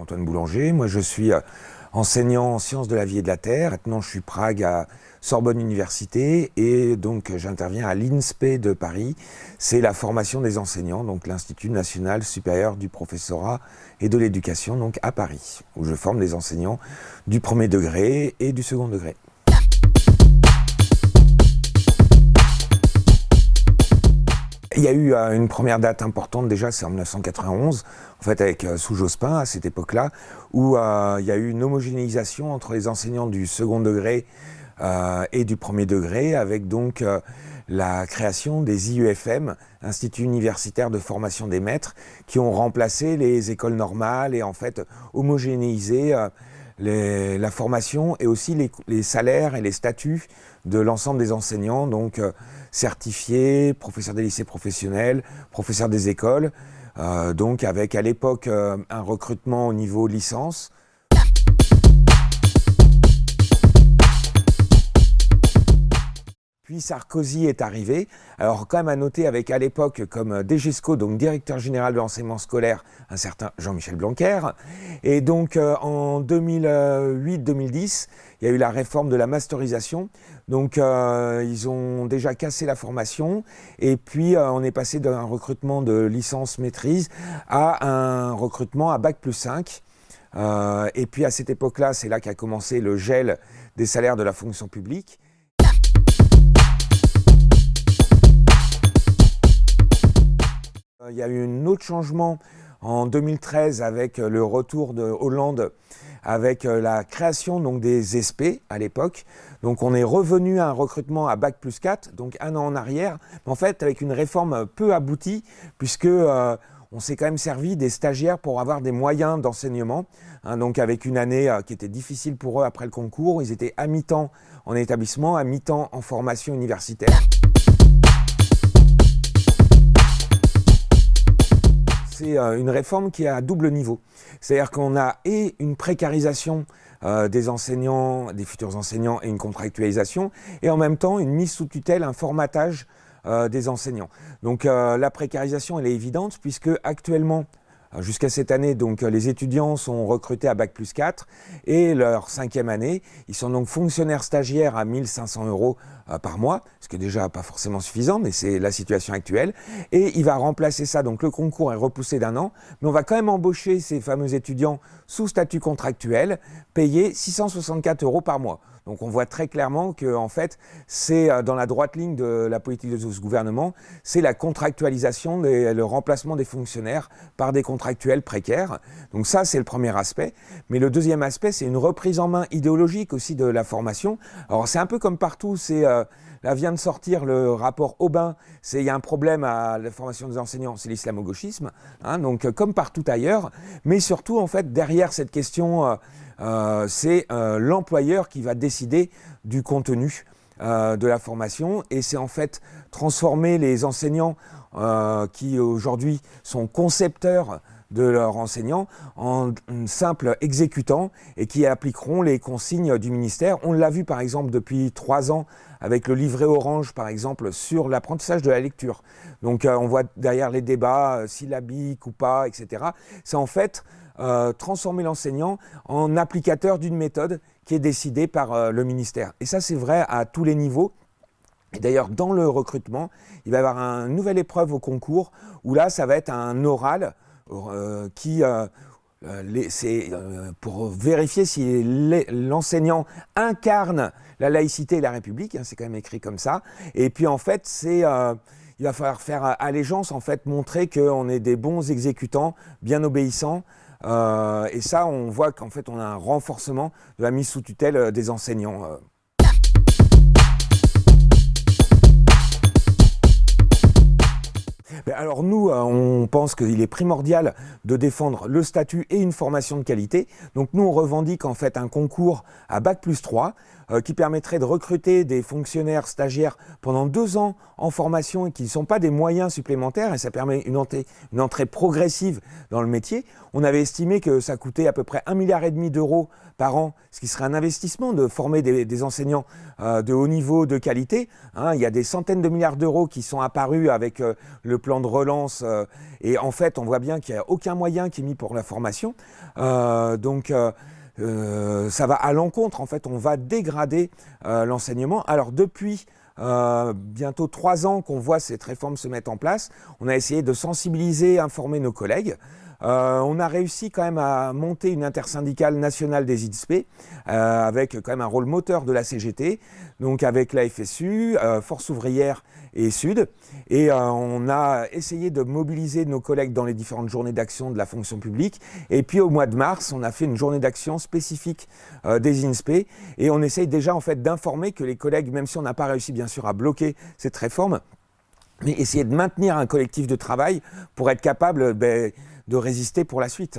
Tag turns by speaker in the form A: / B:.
A: Antoine Boulanger. Moi, je suis enseignant en sciences de la vie et de la terre. Maintenant, je suis Prague à Sorbonne Université et donc j'interviens à l'INSPE de Paris. C'est la formation des enseignants, donc l'Institut national supérieur du professorat et de l'éducation, donc à Paris, où je forme des enseignants du premier degré et du second degré. Il y a eu une première date importante déjà, c'est en 1991, en fait avec Sous-Jospin à cette époque-là, où il y a eu une homogénéisation entre les enseignants du second degré et du premier degré, avec donc la création des IUFM, Instituts universitaires de formation des maîtres, qui ont remplacé les écoles normales et en fait homogénéisé la formation et aussi les salaires et les statuts de l'ensemble des enseignants, donc certifiés, professeurs des lycées professionnels, professeurs des écoles, donc avec à l'époque un recrutement au niveau licence. Puis Sarkozy est arrivé. Alors quand même à noter avec à l'époque comme DGESCO, donc directeur général de l'enseignement scolaire, un certain Jean-Michel Blanquer. Et donc en 2008-2010, il y a eu la réforme de la masterisation. Donc ils ont déjà cassé la formation et puis on est passé d'un recrutement de licence maîtrise à un recrutement à Bac+5. Et puis à cette époque-là, c'est là qu'a commencé le gel des salaires de la fonction publique. Il y a eu un autre changement en 2013 avec le retour de Hollande, avec la création donc, des ESPE à l'époque. Donc on est revenu à un recrutement à Bac+4, donc un an en arrière, mais en fait avec une réforme peu aboutie, puisque on s'est quand même servi des stagiaires pour avoir des moyens d'enseignement, donc avec une année qui était difficile pour eux après le concours. Ils étaient à mi-temps en établissement, à mi-temps en formation universitaire. C'est une réforme qui est à double niveau. C'est-à-dire qu'on a et une précarisation des enseignants, des futurs enseignants et une contractualisation, et en même temps une mise sous tutelle, un formatage des enseignants. Donc la précarisation, elle est évidente puisque actuellement, jusqu'à cette année, donc, les étudiants sont recrutés à Bac+4 et leur 5e année, ils sont donc fonctionnaires stagiaires à 1 500 € par mois, ce qui est déjà pas forcément suffisant, mais c'est la situation actuelle. Et il va remplacer ça, donc le concours est repoussé d'1 an, mais on va quand même embaucher ces fameux étudiants sous statut contractuel, payés 664 € par mois. Donc on voit très clairement que en fait, c'est dans la droite ligne de la politique de ce gouvernement, c'est la contractualisation, le remplacement des fonctionnaires par des contractuels précaires. Donc ça, c'est le premier aspect. Mais le deuxième aspect, c'est une reprise en main idéologique aussi de la formation. Alors c'est un peu comme partout, là vient de sortir le rapport Aubin, il y a un problème à la formation des enseignants, c'est l'islamo-gauchisme, donc comme partout ailleurs, mais surtout en fait derrière cette question, c'est l'employeur qui va décider du contenu de la formation et c'est en fait transformer les enseignants qui aujourd'hui sont concepteurs de leurs enseignants en simples exécutants et qui appliqueront les consignes du ministère. On l'a vu par exemple depuis 3 ans avec le livret orange par exemple sur l'apprentissage de la lecture. Donc on voit derrière les débats syllabiques ou pas, etc. C'est en fait transformer l'enseignant en applicateur d'une méthode qui est décidée par le ministère. Et ça c'est vrai à tous les niveaux. Et d'ailleurs, dans le recrutement, il va y avoir une nouvelle épreuve au concours où là, ça va être un oral c'est pour vérifier si l'enseignant incarne la laïcité et la République, c'est quand même écrit comme ça. Et puis en fait, il va falloir faire allégeance, en fait, montrer qu'on est des bons exécutants, bien obéissants. Et ça, on voit qu'en fait, on a un renforcement de la mise sous tutelle des enseignants. Alors nous, on pense qu'il est primordial de défendre le statut et une formation de qualité. Donc nous, on revendique en fait un concours à Bac+3 qui permettrait de recruter des fonctionnaires stagiaires pendant 2 ans en formation et qui ne sont pas des moyens supplémentaires, et ça permet une entrée progressive dans le métier. On avait estimé que ça coûtait à peu près 1,5 milliard d'euros par an, ce qui serait un investissement de former des enseignants de haut niveau, de qualité. Il y a des centaines de milliards d'euros qui sont apparus avec le plan de relance et en fait on voit bien qu'il n'y a aucun moyen qui est mis pour la formation. Donc ça va à l'encontre, en fait on va dégrader l'enseignement. Alors depuis bientôt 3 ans qu'on voit cette réforme se mettre en place, on a essayé de sensibiliser, informer nos collègues. On a réussi quand même à monter une intersyndicale nationale des INSPE avec quand même un rôle moteur de la CGT, donc avec la FSU, Force ouvrière et Sud. Et on a essayé de mobiliser nos collègues dans les différentes journées d'action de la fonction publique. Et puis au mois de mars, on a fait une journée d'action spécifique des INSPE. Et on essaye déjà en fait d'informer que les collègues, même si on n'a pas réussi bien sûr à bloquer cette réforme, mais essayer de maintenir un collectif de travail pour être capable de résister pour la suite.